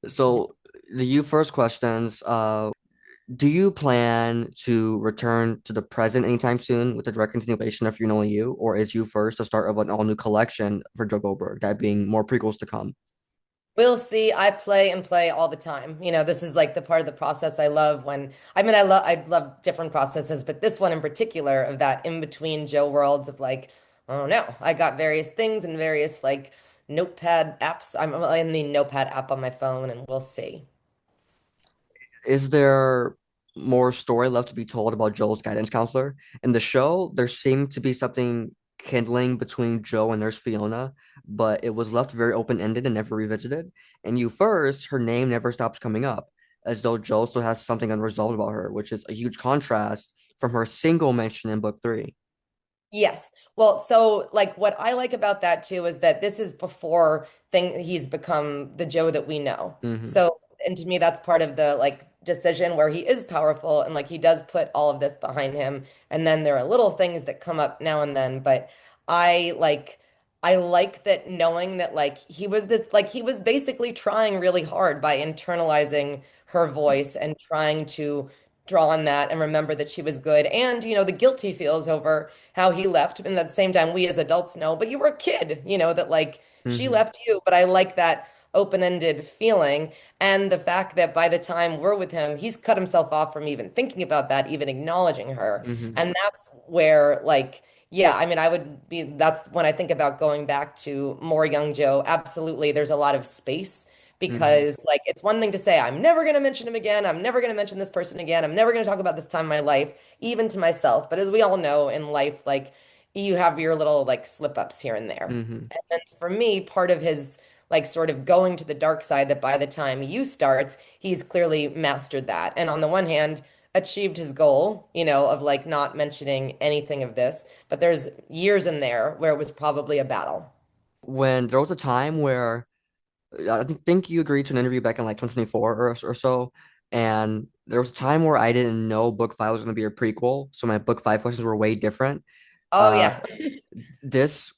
So the you first questions, do you plan to return to the present anytime soon with a direct continuation of You're Only You, or is you first the start of an all new collection for Joe Goldberg, that being more prequels to come? We'll see. I play and play all the time. This is like the part of the process I love I love different processes, but this one in particular of that in between Joe worlds of like, oh no, I got various things and various like notepad apps. I'm in the notepad app on my phone and we'll see. Is there more story left to be told about Joel's guidance counselor? In the show, there seemed to be something kindling between Joe and Nurse Fiona, but it was left very open-ended and never revisited. And you first, her name never stops coming up, as though Joe still has something unresolved about her, which is a huge contrast from her single mention in book three. Yes. Well, so like what I like about that too is that this is before he's become the Joe that we know. Hmm. So, and to me, that's part of the like decision where he is powerful and like he does put all of this behind him. And then there are little things that come up now and then, but I like I like that knowing that like he was basically trying really hard by internalizing her voice and trying to draw on that and remember that she was good. And, the guilt he feels over how he left. And at the same time, we as adults know, but you were a kid, that like she Hmm. left you. But I like that open-ended feeling. And the fact that by the time we're with him, he's cut himself off from even thinking about that, even acknowledging her. Hmm. And that's where, like, yeah, I mean, that's when I think about going back to more young Joe. Absolutely, there's a lot of space Hmm. because, like, it's one thing to say, I'm never going to mention him again. I'm never going to mention this person again. I'm never going to talk about this time in my life, even to myself. But as we all know in life, like, you have your little, like, slip ups here and there. Hmm. And then for me, part of his, like, sort of going to the dark side that by the time you starts, he's clearly mastered that. And on the one hand, achieved his goal, of like not mentioning anything of this. But there's years in there where it was probably a battle. When there was a time where I think you agreed to an interview back in like 2024 or so. And there was a time where I didn't know book five was going to be a prequel. So my book five questions were way different. Oh Uh, yeah. this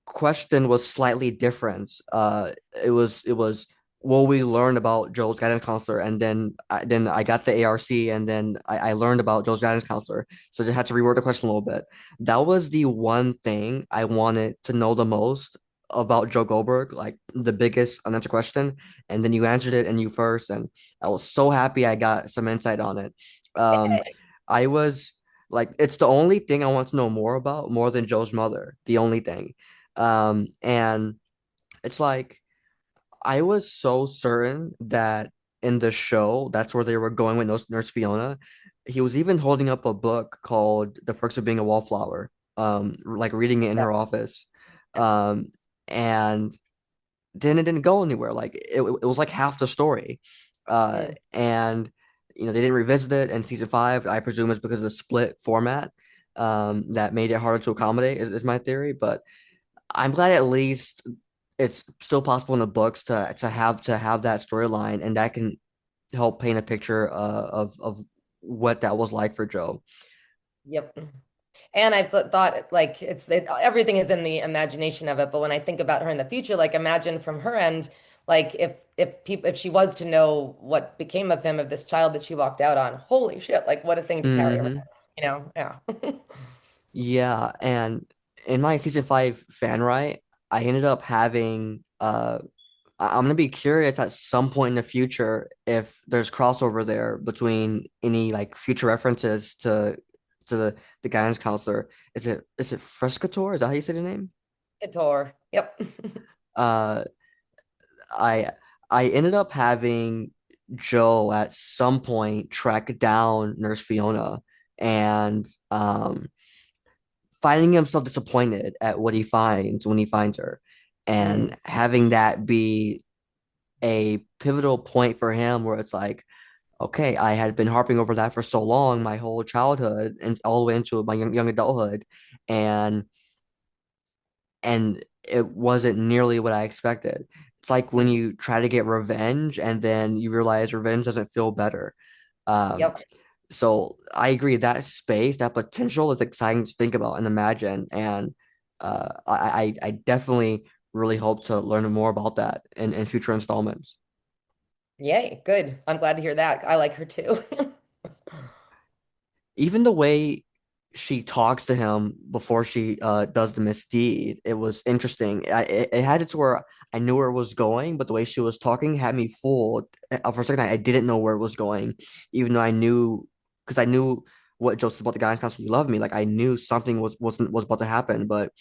question was slightly different. It was will we learn about Joel's guidance counselor, and then I got the ARC, and then I learned about Joel's guidance counselor. So I just had to reword the question a little bit. That was the one thing I wanted to know the most about Joe Goldberg, like the biggest unanswered question. And then you answered it and you first, and I was so happy I got some insight on it. Um, I was like, it's the only thing I want to know more about, more than Joe's mother, the only thing. And it's like I was so certain that in the show, that's where they were going with Nurse Fiona. He was even holding up a book called The Perks of Being a Wallflower, like reading it in Yeah. her office. Um, and then it didn't go anywhere. Like it was like half the story. Mm. And they didn't revisit it in season five. I presume it's because of the split format, that made it harder to accommodate, is my theory. But I'm glad at least it's still possible in the books to have that storyline, and that can help paint a picture of what that was like for Joe. Yep. And I thought like everything is in the imagination of it. But when I think about her in the future, like imagine from her end, like if she was to know what became of him, of this child that she walked out on, holy shit, like what a thing to carry around, Hmm. Yeah. Yeah, and in my season five fan write, I ended up having I'm gonna be curious at some point in the future if there's crossover there between any like future references to the guidance counselor. Is it Frescator? Is that how you say the name? Couture. Yep. Uh, I I ended up having Joe at some point track down Nurse Fiona and finding himself disappointed at what he finds when he finds her, Mm. and having that be a pivotal point for him where it's like, okay, I had been harping over that for so long, my whole childhood and all the way into my young adulthood, and it wasn't nearly what I expected. It's like when Mm. you try to get revenge and then you realize revenge doesn't feel better. Um, Yep. so I agree that space, that potential is exciting to think about and imagine. And I definitely really hope to learn more about that in future installments. Yay, good. I'm glad to hear that. I like her too. Even the way she talks to him before she does the misdeed, it was interesting. It had it to where I knew where it was going, but the way she was talking had me fooled. For a second, I didn't know where it was going, even though I knew because I knew what Joseph about the guidance counselor. You love me, like I knew something was about to happen, but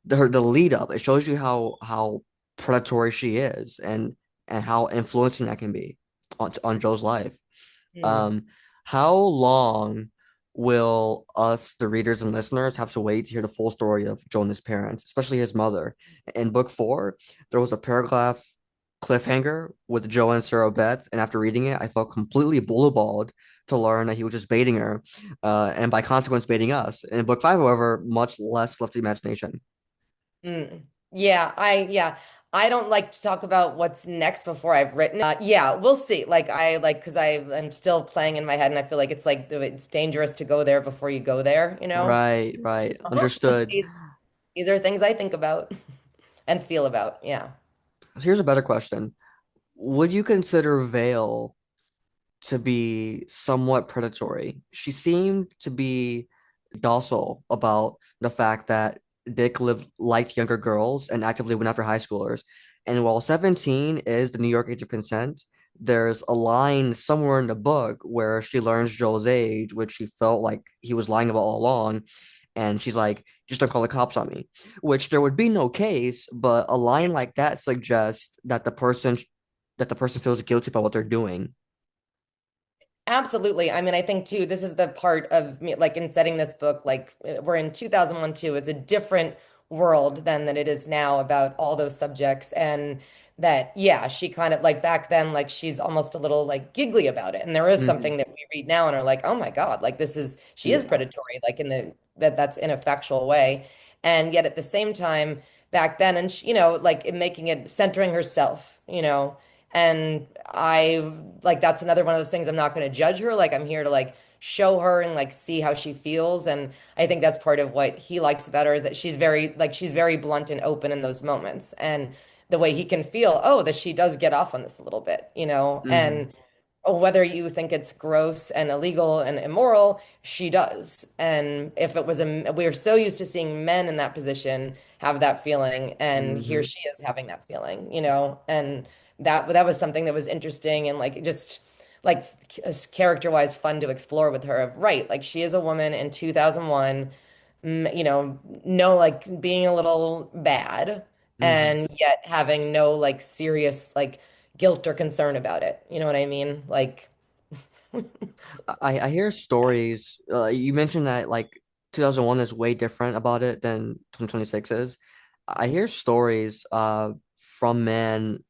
the lead up, it shows you how predatory she is and how influencing that can be on Joe's life. Mm. Um, how long will us, the readers and listeners, have to wait to hear the full story of Joe and his parents, especially his mother? In book four, there was a paragraph cliffhanger with Joe and Sarah Beth, and after reading it, I felt completely blueballed to learn that he was just baiting her, and by consequence, baiting us. In book five, however, much less left to the imagination. Mm. Yeah, I don't like to talk about what's next before I've written it. Yeah, we'll see. Like I like because I'm still playing in my head and I feel like it's like it's dangerous to go there before you go there, you know? Right, right. Uh-huh. Understood. These are things I think about and feel about. Yeah. So here's a better question. Would you consider Vale to be somewhat predatory? She seemed to be docile about the fact that Dick liked younger girls and actively went after high schoolers. And while 17 is the New York age of consent, there's a line somewhere in the book where she learns Joel's age, which she felt like he was lying about all along. And she's like, just don't call the cops on me, which there would be no case, but a line like that suggests that the person feels guilty about what they're doing. Absolutely. I mean, I think too, this is the part of me, like in setting this book, like we're in 2001 too, is a different world than it is now about all those subjects. And that, yeah, she kind of like back then, like she's almost a little like giggly about it. And there is Mhm. something that we read now and are like, oh my God, like she is Yeah. predatory, like that's in a factual way. And yet at the same time, back then, and she, like making it centering herself, and I like that's another one of those things I'm not going to judge her. Like I'm here to like show her and like see how she feels. And I think that's part of what he likes about her is that she's very blunt and open in those moments. And the way he can feel, oh, that she does get off on this a little bit, Hmm. and whether you think it's gross and illegal and immoral, she does. And if it was we're so used to seeing men in that position have that feeling, and here Hmm. she is having that feeling, and that was something that was interesting and like just like character-wise fun to explore with her of right, like she is a woman in 2001, no like being a little bad Hmm. and yet having no like serious like guilt or concern about it. You know what I mean? Like, I hear stories. You mentioned that like 2001 is way different about it than 2026 is. I hear stories from men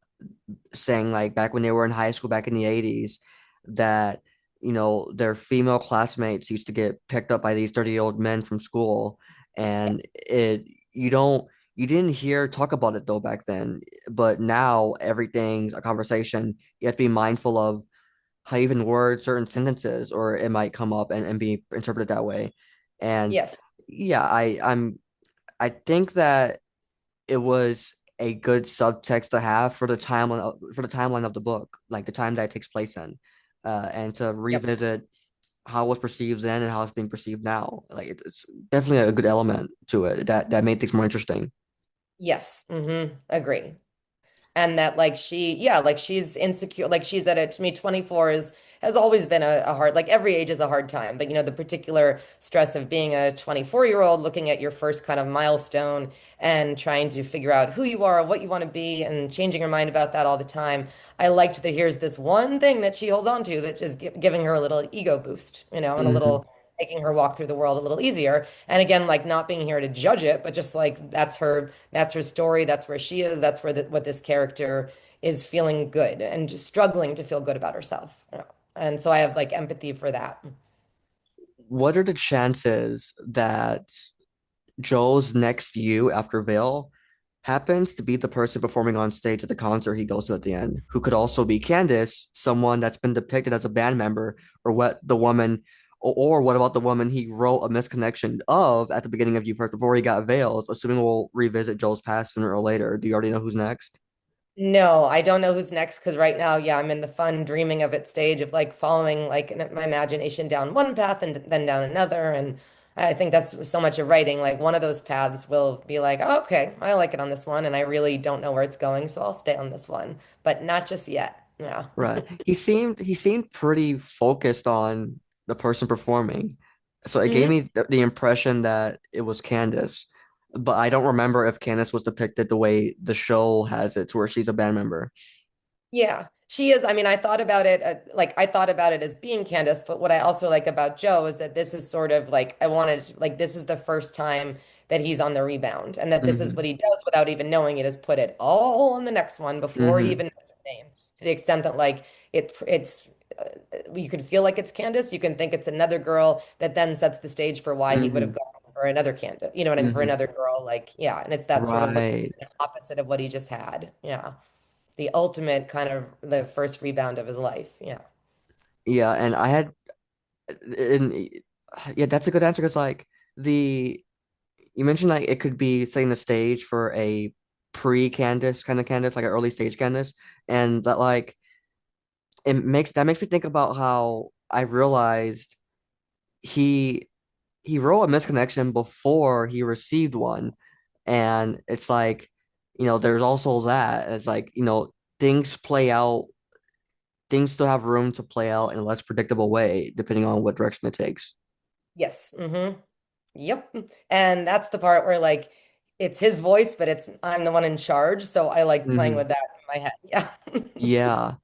saying like back when they were in high school back in the 80s that their female classmates used to get picked up by these 30-year-old men from school, and it you didn't hear talk about it though back then, but now everything's a conversation. You have to be mindful of how you even word certain sentences or it might come up and be interpreted that way. And yes, yeah, I think that it was a good subtext to have for the timeline of the book, like the time that it takes place in, and to yep, revisit how it was perceived then and how it's being perceived now. Like it's definitely a good element to it that made things more interesting. yes, agree. And that like yeah, like she's insecure, like she's at it. To me, 24 has always been a hard, like every age is a hard time, but the particular stress of being a 24-year-old looking at your first kind of milestone and trying to figure out who you are, what you want to be, and changing her mind about that all the time. I liked that here's this one thing that she holds on to that is giving her a little ego boost, and a Hmm. little making her walk through the world a little easier. And again, like not being here to judge it, but just like that's her story, that's where she is, that's where what this character is feeling good and just struggling to feel good about herself. And so I have like empathy for that. What are the chances that Joel's next you after Vale happens to be the person performing on stage at the concert he goes to at the end, who could also be Candace, someone that's been depicted as a band member, or what the woman, or what about the woman he wrote a misconnection of at the beginning of You First before he got Vale's, assuming we'll revisit Joel's past sooner or later. Do you already know who's next? No, I don't know who's next because right now, yeah, I'm in the fun dreaming of it stage of like following like my imagination down one path and then down another. And I think that's so much of writing. Like one of those paths will be like, oh, okay, I like it on this one, and I really don't know where it's going, so I'll stay on this one, but not just yet. Yeah. Right. He seemed pretty focused on the person performing. So it gave hmm me the impression that it was Candace, but I don't remember if Candace was depicted the way the show has it, to where she's a band member. Yeah, she is. I mean, I thought about it like I thought about it as being Candace, but what I also like about Joe is that this is sort of like I wanted like this is the first time that he's on the rebound and that this is Hmm. what he does without even knowing it is put it all on the next one before he Hmm. even knows her name to the extent that like it's you could feel like it's Candace, you can think it's another girl that then sets the stage for why he would have Hmm. gone for another candidate, you know what I mean, for Hmm. another girl like yeah, and it's that sort of the Right. opposite of what he just had. Yeah, the ultimate kind of the first rebound of his life. Yeah. Yeah, and I had and yeah, that's a good answer because like the you mentioned like it could be setting the stage for a pre-Candace kind of Candace, like an early stage Candace, and that like that makes me think about how I realized he he wrote a misconnection before he received one. And it's like, there's also that. It's like, things play out, things still have room to play out in a less predictable way, depending on what direction it takes. Yes. Yep. And that's the part where like it's his voice, but it's I'm the one in charge. So I like playing Hmm. with that in my head. Yeah. Yeah.